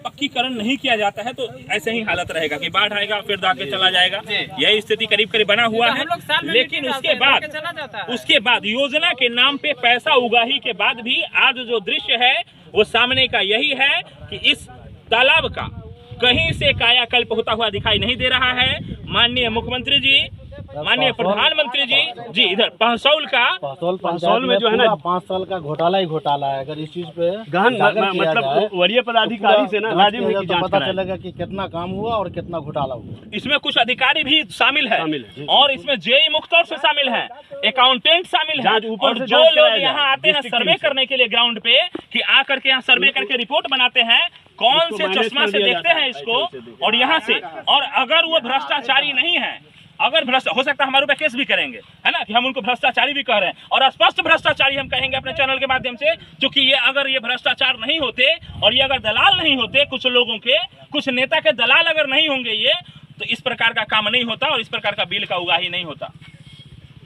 पक्कीकरण नहीं किया जाता है तो ऐसे ही हालत रहेगा कि बाढ़ आएगा फिर दाके चला जाएगा। यही स्थिति करीब करीब बना हुआ है। लेकिन उसके बाद योजना के नाम पे पैसा उगाही के बाद भी आज जो दृश्य है वो सामने का यही है कि इस तालाब का कहीं से कायाकल्प होता हुआ दिखाई नहीं दे रहा है। माननीय मुख्यमंत्री जी, माननीय प्रधानमंत्री जी इधर पहसौल में जो है ना 5 साल का घोटाला ही घोटाला है। अगर इस चीज पे गहन मतलब वरीय पदाधिकारी से ना राज्य में तो पता चलेगा कि कितना काम हुआ और कितना घोटाला हुआ। इसमें कुछ अधिकारी भी शामिल है और इसमें जेई मुख्तर से शामिल है, अकाउंटेंट शामिल है और जो लोग यहाँ आते हैं सर्वे करने के लिए ग्राउंड पे कि आकर के यहाँ सर्वे करके रिपोर्ट बनाते हैं, कौन से चश्मा से देखते हैं इसको और यहाँ से, और अगर वो भ्रष्टाचारी नहीं है, अगर भ्रष्ट हो सकता है हमारे ऊपर केस भी करेंगे, है ना, कि हम उनको भ्रष्टाचारी भी कह रहे हैं और स्पष्ट भ्रष्टाचारी हम कहेंगे अपने चैनल के माध्यम से, क्योंकि ये अगर ये भ्रष्टाचार नहीं होते और ये अगर दलाल नहीं होते, कुछ लोगों के कुछ नेता के दलाल अगर नहीं होंगे ये, तो इस प्रकार का काम नहीं होता और इस प्रकार का बिल का उगाही नहीं होता।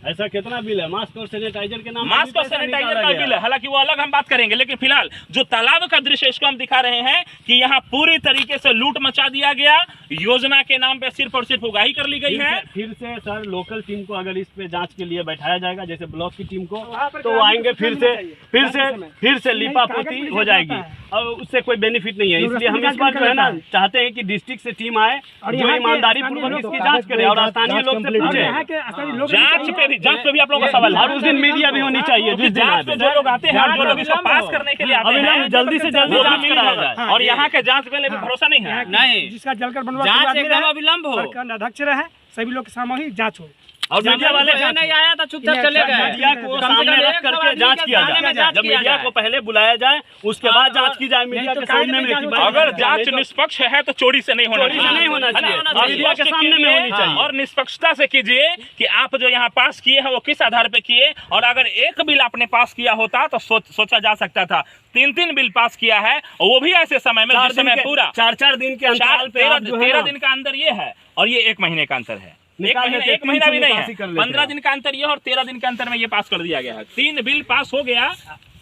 ऐसा कितना बिल है मास्क और सैनिटाइजर के नाम, मास्क और सैनिटाइजर का बिल है, हालांकि वो अलग हम बात करेंगे, लेकिन फिलहाल जो तालाब का दृश्य इसको हम दिखा रहे हैं कि यहाँ पूरी तरीके से लूट मचा दिया गया। योजना के नाम पे सिर्फ और सिर्फ उगाही कर ली गई है। फिर से सर लोकल टीम को अगर इस पे जांच के लिए बैठाया जाएगा, जैसे ब्लॉक की टीम को, तो वो आएंगे फिर से लिपापोती हो जाएगी और उससे कोई बेनिफिट नहीं है। इसलिए हम इस बार जो है ना चाहते हैं कि डिस्ट्रिक्ट से टीम आए जो ईमानदारी पूर्वक इसकी जाँच करे और स्थानीय लोग से पूछे। जांच पे भी आप लोगों का सवाल है और उस दिन मीडिया भी होनी चाहिए जिस दिन जांच पे जो लोग आते हैं, जो लोग इसको पास करने के लिए आते हैं, जल्दी से जल्दी जांच कराया जाए। और यहाँ के जांच पे भी भरोसा नहीं है, नहीं जिसका जलकर बनवा जांच एकदम अविलंब हो, अध्यक्ष रहे, सभी लोग सामूहिक जांच हो और मीडिया वाले नहीं आया था चुपचाप चले गए। मीडिया को सामने रख करके जांच किया जाए। जब मीडिया को पहले बुलाया जाए उसके बाद जांच की जाए मीडिया के सामने में। अगर जांच निष्पक्ष है तो चोरी से नहीं होना चाहिए, मीडिया के सामने में होनी चाहिए और निष्पक्षता से कीजिए कि आप जो यहाँ पास किए हैं वो किस आधार पे किए। और अगर एक बिल आपने पास किया होता तो सोचा जा सकता था, 3 बिल पास किया है वो भी ऐसे समय में जिस समय पूरा 4 दिन के अंतराल पे 13 दिन का अंतर ये है और ये 1 महीने का अंतर है। एक महीना भी नहीं है, 15 दिन का अंतर ये और 13 दिन के अंतर में ये पास कर दिया गया है। 3 बिल पास हो गया,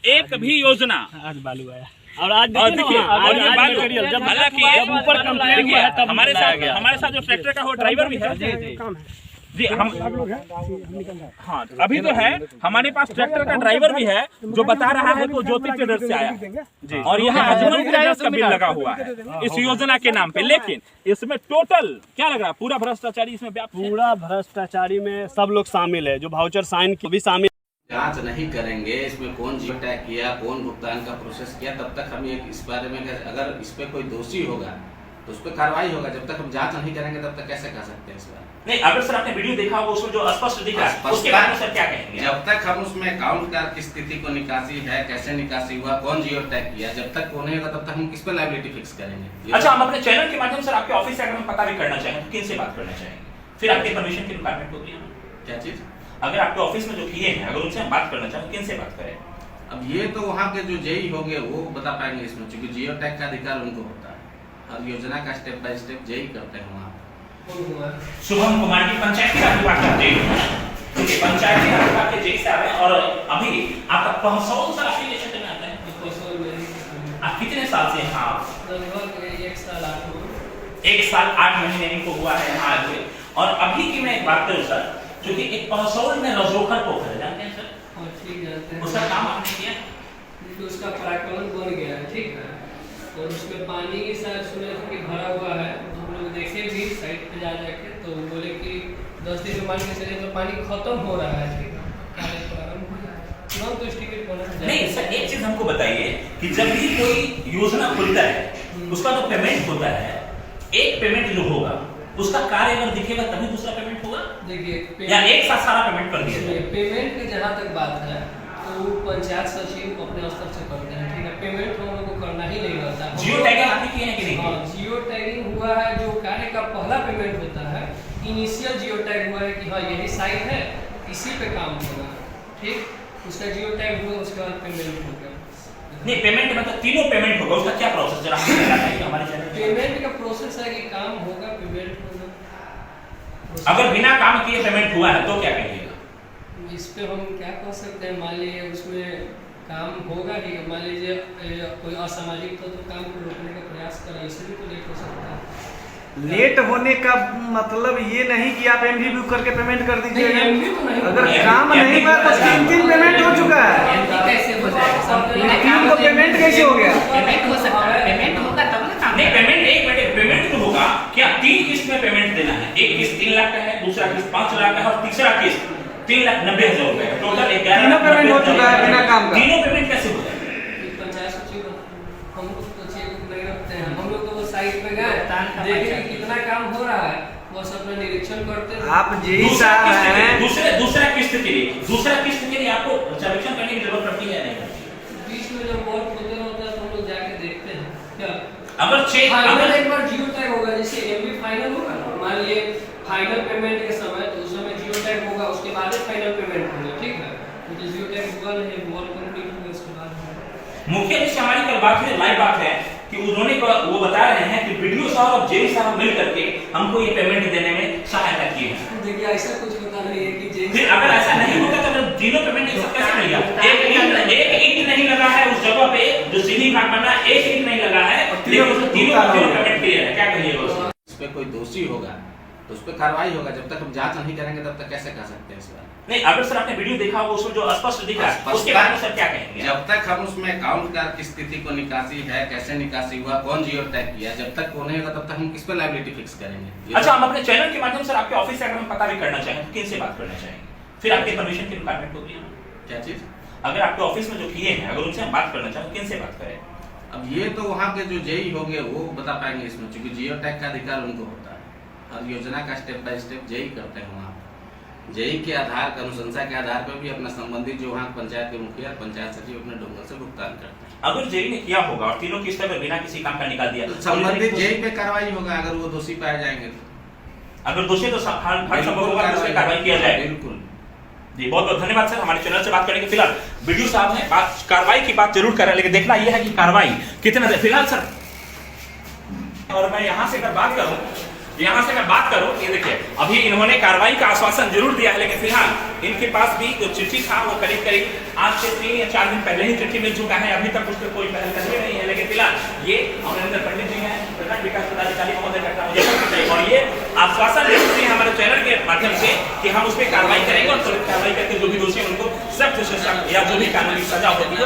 एक भी योजना आज बालू आया और आज देखिए हालांकि हमारे साथ जो ट्रैक्टर का वो ड्राइवर भी है जी, हम हाँ अभी तो है हमारे पास ट्रैक्टर का ड्राइवर भी है जो बता रहा है तो ज्योति ट्रेडर्स से आया जी, और यहाँ अजमल ट्रेडर्स का बिल लगा हुआ है इस योजना के नाम पे। लेकिन इसमें टोटल क्या लग रहा है, पूरा भ्रष्टाचारी इसमें व्याप्त है। पूरा भ्रष्टाचारी में सब लोग शामिल है, जो वाउचर साइन भी शामिल। जांच नहीं करेंगे इसमें कौन जियो टैग किया, कौन भुगतान का प्रोसेस किया, तब तक हम इस बारे में अगर इस पे कोई दोषी होगा तो उस पर कार्रवाई होगा। जब तक हम जांच नहीं करेंगे तब तक कैसे कर सकते हैं इस बार? नहीं, अगर सर आपने वीडियो देखा होगा उसमें जो स्पष्ट दिखा उसके बारे में सर क्या कहेंगे? जब तक हम उसमें अकाउंट का किस स्थिति को निकासी है, कैसे निकासी हुआ, कौन जियो टैग किया, जब तक वो नहीं होगा तब तक हम किस पे लायबिलिटी फिक्स करेंगे। अच्छा, हम अपने चैनल के माध्यम से आपके ऑफिस से अगर हम पता भी करना चाहें तो किन से बात करना चाहेंगे? फिर आपके परमिशन की रिक्वायरमेंट होती है क्या चीज? अगर आपके ऑफिस में जो किए हैं अगर उनसे हम बात करना चाहें किन से बात करें? अब ये तो वहाँ के जो जेई होंगे वो बता पाएंगे इसमें, क्योंकि जियो टैग का अधिकार उनको होता है और योजना का स्टेप बाय स्टेप जेई करते हैं वहाँ। शुभम कुमार की पंचायती राज विभाग के जेई, क्योंकि पंचायती राज विभाग के जेई से आ रहे हैं और अभी आपका पहसौल सर आपके लिए क्षेत्र में आता है। आप कितने साल से हैं? लगभग 1 साल 8 महीने। 1 साल 8 महीने इनको हुआ है यहाँ आके। और अभी की मैं एक बात करूँ सर, क्योंकि एक पहसौल में रजोखर पोखर जानते हैं सर? ठीक जानते हैं। उसका काम आपने किया? उसका प्राकलन बन गया है, ठीक है, और उसमें पानी की शायद सुने थे कि भरा हुआ है। हम लोग देखे भी साइड पे जा जाके, तो बोले कि 10 दिन में मान के चले तो पानी खत्म हो रहा है, ठीक है, कार्य प्रारंभ हो रहा है, तुरंत तो टिकट बना। नहीं सर, एक चीज हमको बताइए कि जब भी कोई योजना खुलता है उसका तो पेमेंट होता है, एक पेमेंट जो होगा उसका कार्य अगर दिखेगा तभी दूसरा पेमेंट होगा। देखिए या एक साथ सारा पेमेंट कर दिया? पेमेंट की जहाँ तक बात है तो पंचायत सचिव अपने स्तर से करते हैं, ठीक है, पेमेंट हम लोग को करना ही नहीं रहता। जियो टैगिंग आपने किए हैं कि नहीं? हाँ, जियो टैगिंग हुआ है, जो कार्य का पहला पेमेंट होता है, इनिशियल जियो टैग हुआ है कि हाँ यही साइट है, इसी पे काम होगा, ठीक, उसका जियो टैग हुआ, उसके बाद पेमेंट हो गया। नहीं, पेमेंट मतलब तीनों पेमेंट होगा, उसका क्या प्रोसेस जरा हमें बताइए कि हमारे चैनल पेमेंट का प्रोसेस है कि काम होगा, पेमेंट होगा। अगर बिना काम किए पेमेंट हुआ है तो क्या कहिएगा? इस पे हम क्या कह सकते हैं, मान लीजिए उसमें काम होगा कि मान लीजिए कोई असामाजिक तो काम को रोकने का प्रयास करें, इससे भी तो लेट हो सकता है। लेट होने का मतलब ये नहीं कि आप MVV करके पेमेंट कर दीजिएगा। MVV तो नहीं, अगर काम नहीं हुआ तो 3 पेमेंट हो चुका है। कैसे हो जाएगा? लेकिन तो पेमेंट कैसे हो गया? पेमेंट हो सकता है, पेमेंट होगा तब ना काम। नहीं पेमेंट, एक मिनट, पेमेंट तो होगा क्या? 3 किस्त में पेमेंट देना है। एक किस्त 3 लाख का है, दूसरा किस्त 5 लाख का है और तीसरा किस्त 3,90,000 रुपए का। टोटल 11 तीनों पेमेंट हो चुका है बिना काम का। तीनों पेमेंट कैसे हो जाएगा? पंचायत सचिव हम लोग तो चेक नहीं रखते हैं, हम लोग तो वो साइट पे गए देखे कि कितना काम हो रहा है, बस अपना निरीक्षण करते हैं। आप जेई साहब हैं, दूसरा किस्त के लिए आपको सर्वेक्षण करने की जरूरत पड़ती है नहीं? बीच में जब वर्क होते होता है तो हम लोग जाके देखते हैं क्या अगर फाइनल एक बार जियो टैग होगा, जैसे MV फाइनल होगा ना, मान लिए फाइनल पेमेंट के समय तो उस समय जियो टैग होगा, उसके बाद ही फाइनल पेमेंट होगा, ठीक है। तो जियो टैग हुआ नहीं, वर्क कंप्लीट हुआ, उसके बाद मुखिया जी से हमारी कल बात हुई, लाइव बात है कि उन्होंने वो बता रहे हैं कि वीडियो साहब और जेई साहब मिल करके हमको ये पेमेंट देने में सहायता की है। देखिए ऐसा कुछ होता नहीं है कि फिर अगर ऐसा नहीं होता तो फिर जीरो पेमेंट एक सब कैसे मिलेगा? एक ईंट नहीं लगा है उस जगह पे जो सीधी घाट बनना, एक ईंट नहीं लगा है, तीनों पेमेंट क्लियर है। क्या कहिएगा उसमें? इस पे कोई दोषी होगा तो उस पर कार्रवाई होगा। जब तक हम जांच नहीं करेंगे तब तक कैसे कह सकते हैं इस बारे? नहीं, अगर सर आपने वीडियो देखा होगा उसमें जो स्पष्ट दिखा है उसके बारे में सर क्या कहेंगे? जब तक हम उसमें अकाउंट का की स्थिति को निकासी है, कैसे निकासी हुआ, कौन जियो टैग किया, जब तक वो नहीं होगा तब तक हम किस पे लायबिलिटी फिक्स करेंगे? अच्छा, हम अपने चैनल के माध्यम से आपके ऑफिस से अगर हम पता भी करना चाहें तो किन से बात करना चाहेंगे? फिर आपके परमिशन की रिक्वायरमेंट होगी है? क्या चीज? अगर आपके ऑफिस में जो किए हैं अगर उनसे हम बात करना चाहें तो किन से बात करें? अब ये तो वहाँ के जो जेई होंगे वो बता पाएंगे इसमें, क्योंकि जियो टैग का अधिकार उनको होता है। हर योजना का स्टेप बाय स्टेप जेई करते हैं वहाँ। जेई के आधार का अनुशंसा के आधार पर भी अपना संबंधित जो वहाँ पंचायत के मुखिया, पंचायत सचिव अपने डोंगर से भुगतान करते हैं। अगर जेई ने किया होगा और तीनों किस्त पर बिना किसी काम का निकाल दिया तो संबंधित जेई पे कार्रवाई होगा। अगर वो दोषी पाए जाएंगे तो अगर दोषी तो हर संभव होगा कि उस पर कार्रवाई किया जाए। बिल्कुल जी, बहुत बहुत धन्यवाद सर हमारे चैनल से बात करने के। फिलहाल वीडियो साहब ने बात कार्रवाई की बात जरूर कर रहे हैं, लेकिन देखना यह है कि कार्रवाई कितना देर फिलहाल सर। और मैं यहाँ से अगर बात करूं ये देखिए अभी इन्होंने कार्रवाई का आश्वासन जरूर दिया है, लेकिन फिलहाल इनके पास भी जो चिट्ठी था वो करीब आज से 3 या 4 दिन पहले ही चिट्ठी मिल चुका है। अभी तक उस पर कोई पहलकदमी नहीं है, लेकिन फिलहाल ये अमरिंदर पंडित जी हैं, प्रखंड विकास पदाधिकारी महोदय का और ये आश्वासन दे चुके हैं हमारे चैनल के माध्यम से कि हम उस पर कार्रवाई करेंगे और कार्रवाई करके जो भी दोषी उनको सख्त से सख्त या जो भी कानूनी सजा होती है